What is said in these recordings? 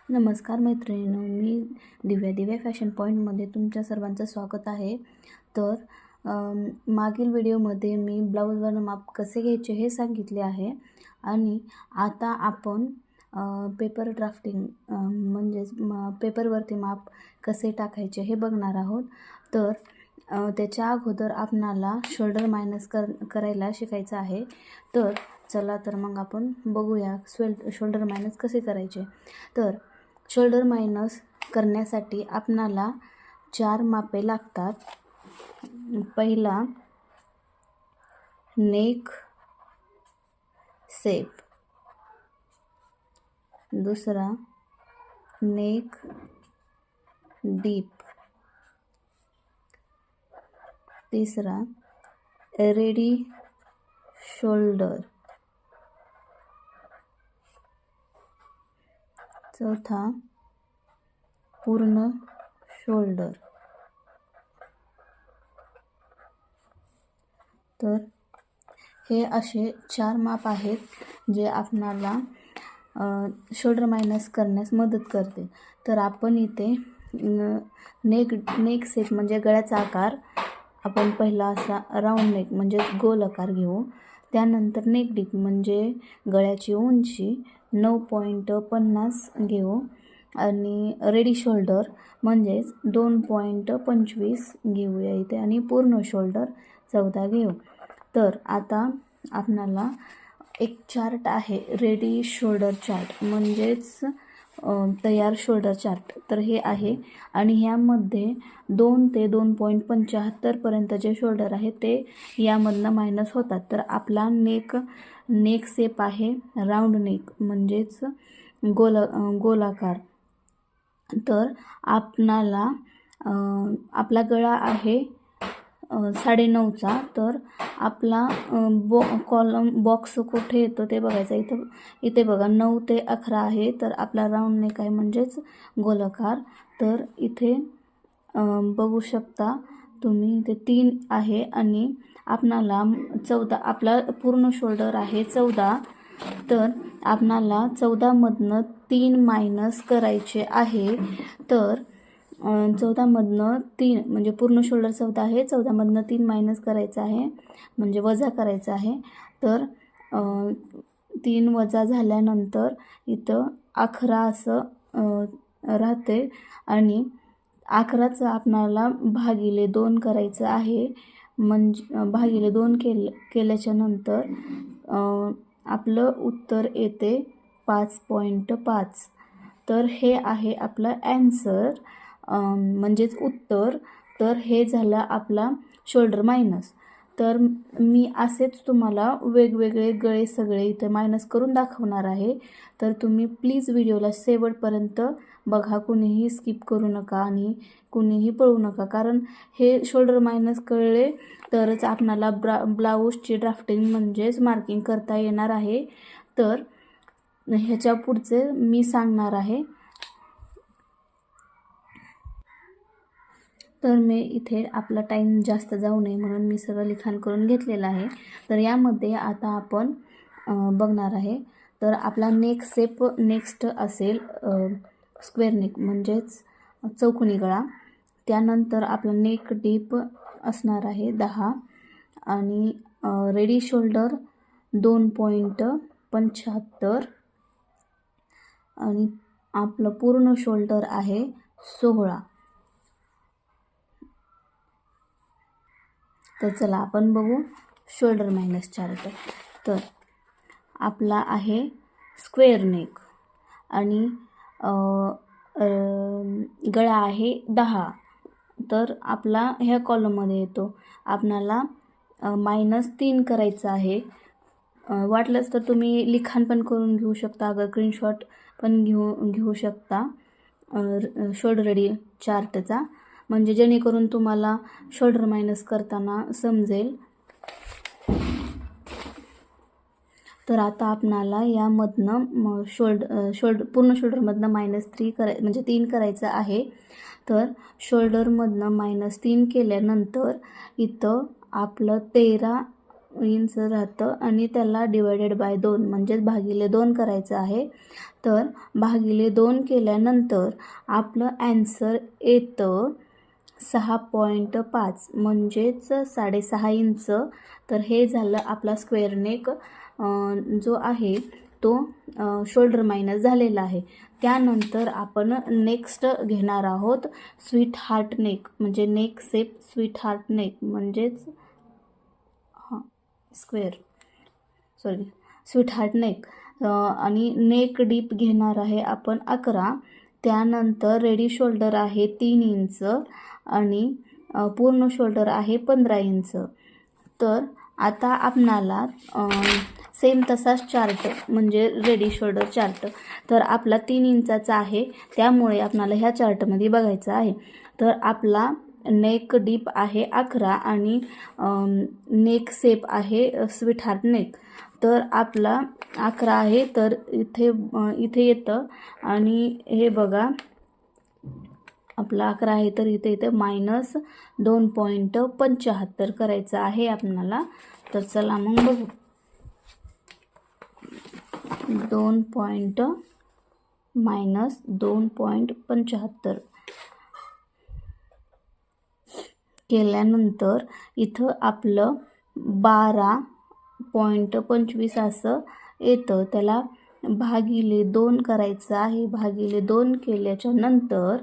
नमस्कार मैत्रिणींनो, मी दिव्या फॅशन पॉईंटमध्ये तुमच्या सर्वांचं स्वागत आहे. तर मागील व्हिडिओमध्ये मी ब्लाऊजवर माप कसे घ्यायचे हे सांगितले आहे आणि आता आपण पेपर ड्राफ्टिंग म्हणजेच पेपरवरती माप कसे टाकायचे हे बघणार आहोत. तर त्याच्या अगोदर आपणाला शोल्डर मायनस करायला शिकायचं आहे. तर चला तर मग आपण बघूया शोल्डर मायनस कसे करायचे. तर शोल्डर मायनस करण्यासाठी आपणाला 4 मापे लागतात. पहिला नेक शेप, दुसरा नेक डीप, तिसरा रेडी शोल्डर, चौथा पूर्ण शोल्डर. तर हे असे 4 माप आहेत जे आपणाला शोल्डर मायनस करण्यास मदत करते. तर आपण इथे नेक शेप म्हणजे गळ्याचा आकार आपण पहिला असा राऊंड नेक म्हणजे गोल आकार घेऊ. त्यानंतर नेक डीप म्हणजे गळ्याची उंची 9.50 घेऊ आणि रेडी शोल्डर म्हणजेच 2.25 घेऊया इथे आणि पूर्ण शोल्डर 14 घेऊ. तर आता आपणाला एक चार्ट आहे, रेडी शोल्डर चार्ट म्हणजेच तयार शोल्डर चार्ट. तर हे आहे आणि ह्यामध्ये 2 ते 2.75 पर्यंत जे शोल्डर आहे ते यामधनं मायनस होतात. तर आपला नेक शेप आहे राऊंड नेक म्हणजेच गोलाकार. तर आपणाला आपला गळा आहे 9.5चा. तर आपला कॉलम बॉक्स कुठे येतो ते बघायचं. इथे बघा 9 ते 11 आहे. तर आपला राऊंड नेक आहे म्हणजेच गोलाकार. तर इथे बघू शकता तुम्ही, इथे 3 आहे आणि आपणाला 14, आपला पूर्ण शोल्डर आहे 14. तर आपणाला 14मधनं 3 मायनस करायचे आहे. तर 14मधनं 3 म्हणजे पूर्ण शोल्डर 14 आहे, 14मधनं 3 मायनस करायचं आहे म्हणजे वजा करायचं आहे. तर 3 वजा झाल्यानंतर इथं 11 असं राहते आणि 11चं आपणाला भागिले 2 करायचं आहे. म्हणजे भागिले 2 केल्याच्या नंतर आपलं उत्तर येते 5.5. तर हे आहे आपलं ॲन्सर म्हणजेच उत्तर. तर हे झालं आपला शोल्डर मायनस. तर मी असेच तुम्हाला वेगवेगळे गळे सगळे इथे मायनस करून दाखवणार आहे. तर तुम्ही प्लीज व्हिडिओला शेवटपर्यंत बघा, कुणीही स्किप करू नका आणि कुणीही पळू नका, कारण हे शोल्डर मायनस कळले तरच आपणाला ब्लाऊजची ड्राफ्टिंग म्हणजेच मार्किंग करता येणार आहे. तर ह्याच्या पुढचे मी सांगणार आहे. तर मी इथे आपला टाईम जास्त जाऊ नये म्हणून मी सगळं लिखाण करून घेतलेलं आहे. तर यामध्ये आता आपण बघणार आहे. तर आपला नेक शेप नेक्स्ट असेल स्क्वेअर नेक म्हणजेच चौकोनी गळा. त्यानंतर आपला नेक डीप असणार आहे 10 आणि रेडी शोल्डर 2.75 आणि आपलं पूर्ण शोल्डर आहे 16. तर चला आपण बघू शोल्डर मायनस चार्ट. तर आपला आहे स्क्वेअर नेक आणि गळा आहे 10. तर आपला ह्या कॉलममध्ये येतो. आपणाला -3 करायचं आहे. वाटलंच तर तुम्ही लिखाण पण करून घेऊ शकता, अगर स्क्रीनशॉट पण घेऊ शकता शोल्डर रेडी चार्टचा, म्हणजे जेणेकरून तुम्हाला शोल्डर मायनस करताना समजेल. तर आता आपणाला यामधनं पूर्ण शोल्डरमधनं -3 म्हणजे 3 करायचं आहे. तर शोल्डरमधनं -3 केल्यानंतर इथं आपलं 13 इंच राहतं आणि त्याला डिवायडेड बाय 2 म्हणजेच भागिले 2 करायचं आहे. तर भागिले 2 केल्यानंतर आपलं ॲन्सर येतं 6.5 म्हणजेच 6.5 इंच. तर हे झालं आपला स्क्वेअर नेक जो आहे तो शोल्डर मायनस झालेला आहे. त्यानंतर आपण नेक्स्ट घेणार आहोत स्वीट हार्ट नेक, म्हणजे neck shape sweet heart neck म्हणजेच स्वीट हार्ट नेक. आणि नेक डीप घेणार आहे आपण 11. त्यानंतर रेडी शोल्डर आहे 3 इंच आणि पूर्ण शोल्डर आहे 15 इंच. तर आता आपणाला सेम तसाच चार्ट म्हणजे रेडी शोल्डर चार्ट तर आपला 3 इंचाचा आहे, त्यामुळे आपणाला ह्या चार्टमध्ये बघायचं आहे. तर आपला नेक डीप आहे 11 आणि नेक शेप आहे स्वीट हार्ट नेक. तर आपला 11 आहे, तर इथे येतं आणि हे बघा आपला 11 आहे, तर इथे -2.75 करायचं आहे आपणाला. तर चला मग बघू. 2.75 केल्यानंतर इथं आपलं 12.25 असं येतं. त्याला भागिले 2 करायचं आहे. भागिले 2 केल्याच्या नंतर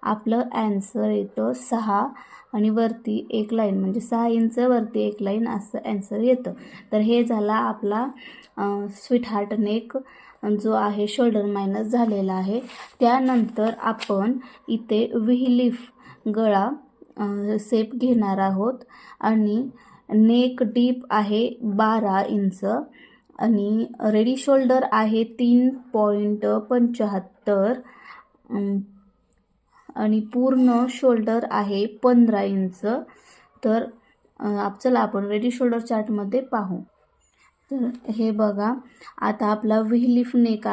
आपलं ॲन्सर येतं 6 आणि वरती एक लाईन म्हणजे 6 इंच वरती एक लाईन असं ॲन्सर येतं. तर हे झाला आपला स्वीट हार्ट नेक जो आहे शोल्डर मायनस झालेला आहे. त्यानंतर आपण इथे व्ही लीफ गळा शेप घेणार आहोत आणि नेक डीप आहे 12 इंच आणि रेडी शोल्डर आहे 3.75 आणि पूर्ण शोल्डर आहे 15 इंच. तर चला आपण रेडी शोल्डर चार्टमध्ये पाहू. तर हे बघा आता आपला व्ही लीफ नेक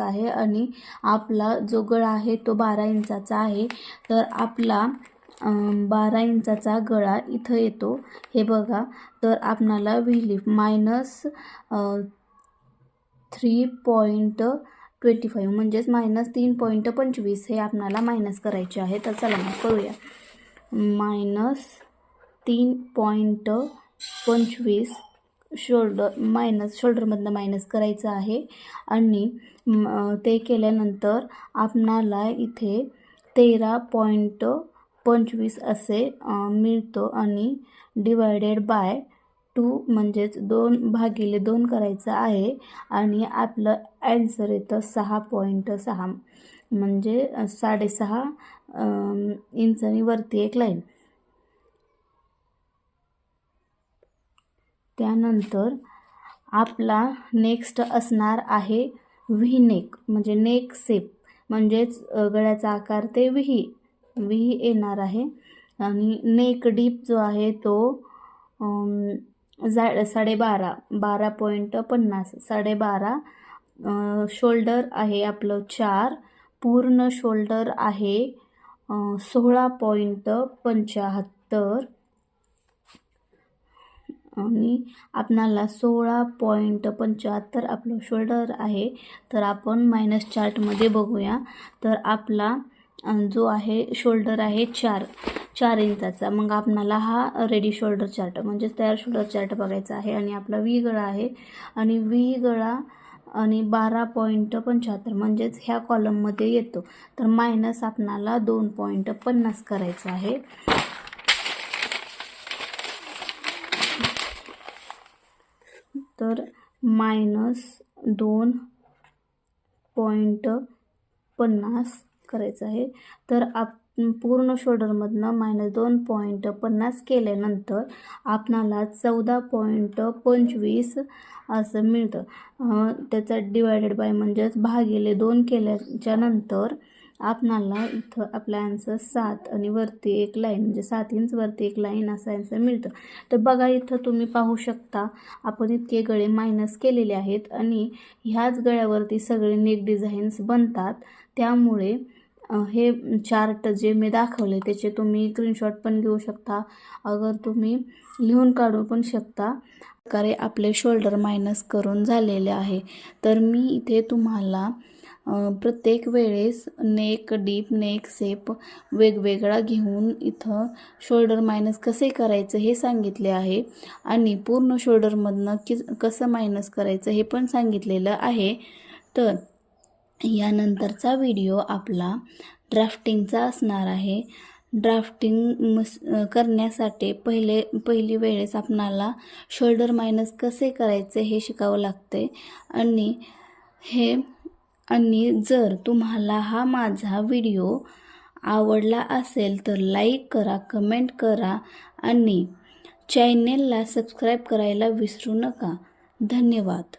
आहे आणि आपला जो गळा आहे तो 12 इंचाचा आहे. तर आपला 12 इंचाचा गळा इथं येतो, हे बघा. तर आपणाला व्ही लीफ -3.25 म्हणजेच -3.25 हे आपणाला मायनस करायचे आहे. तर चला मग करूया. -3.25 शोल्डरमधनं मायनस करायचं आहे आणि ते केल्यानंतर आपणाला इथे 13.25 असे मिळतो आणि डिवायडेड बाय 2 म्हणजेच 2/2 करायचं आहे आणि आपलं ॲन्सर येतं 6.6 म्हणजे 6.5 इंच आणि वरती एक लाईन. त्यानंतर आपला नेक्स्ट असणार आहे व्ही नेक म्हणजे नेक शेप म्हणजेच गळ्याचा आकार ते व्ही येणार आहे आणि नेक डीप जो आहे तो 12.50 शोल्डर आहे आपलं 4, पूर्ण शोल्डर आहे 16.75 आणि आपणाला 16.75 आपलं शोल्डर आहे. तर आपण मायनस चार्टमध्ये बघूया. तर आपला जो आहे शोल्डर आहे 4 इंचाचा. मग आपणाला हा रेडी शोल्डर चार्ट म्हणजेच तयार शोल्डर चार्ट बघायचा आहे आणि आपला व्ही गळा आहे आणि व्ही गळा आणि 12.75 म्हणजेच ह्या कॉलममध्ये येतो. तर मायनस आपणाला 2.50 करायचं आहे. तर -2.50 करायचं आहे. तर पूर्ण शोल्डरमधनं -2.50 केल्यानंतर आपणाला 14.25 असं मिळतं. त्याचा डिवायडेड बाय म्हणजेच भागिले 2 केल्याच्या नंतर आपणाला इथं आपला ॲन्सर 7 आणि वरती एक लाईन म्हणजे 7 इंच वरती एक लाईन असं ॲन्सर मिळतं. तर बघा इथं तुम्ही पाहू शकता आपण इतके गळे मायनस केलेले आहेत आणि ह्याच गळ्यावरती सगळे नेक डिझाईन्स बनतात. त्यामुळे हे चार्ट जे मी दाखवले त्याचे तुम्ही स्क्रीनशॉट पण घेऊ शकता, अगर तुम्ही लिहून काढू पण शकता. प्रकारे आपले शोल्डर मायनस करून झालेले आहे. तर मी इथे तुम्हाला प्रत्येक वेळेस नेक डीप नेक शेप वेगवेगळा घेऊन इथं शोल्डर मायनस कसे करायचं हे सांगितले आहे आणि पूर्ण शोल्डरमधनं कसं मायनस करायचं हे पण सांगितलेलं आहे. तर यानंतरचा व्हिडिओ आपला ड्राफ्टिंगचा असणार आहे. ड्राफ्टिंग करण्यासाठी पहिली वेळेस आपणाला शोल्डर मायनस कसे करायचे हे शिकावं लागते आणि जर तुम्हाला हा माझा व्हिडिओ आवडला असेल तर लाईक करा, कमेंट करा आणि चॅनेलला सबस्क्राईब करायला विसरू नका. धन्यवाद.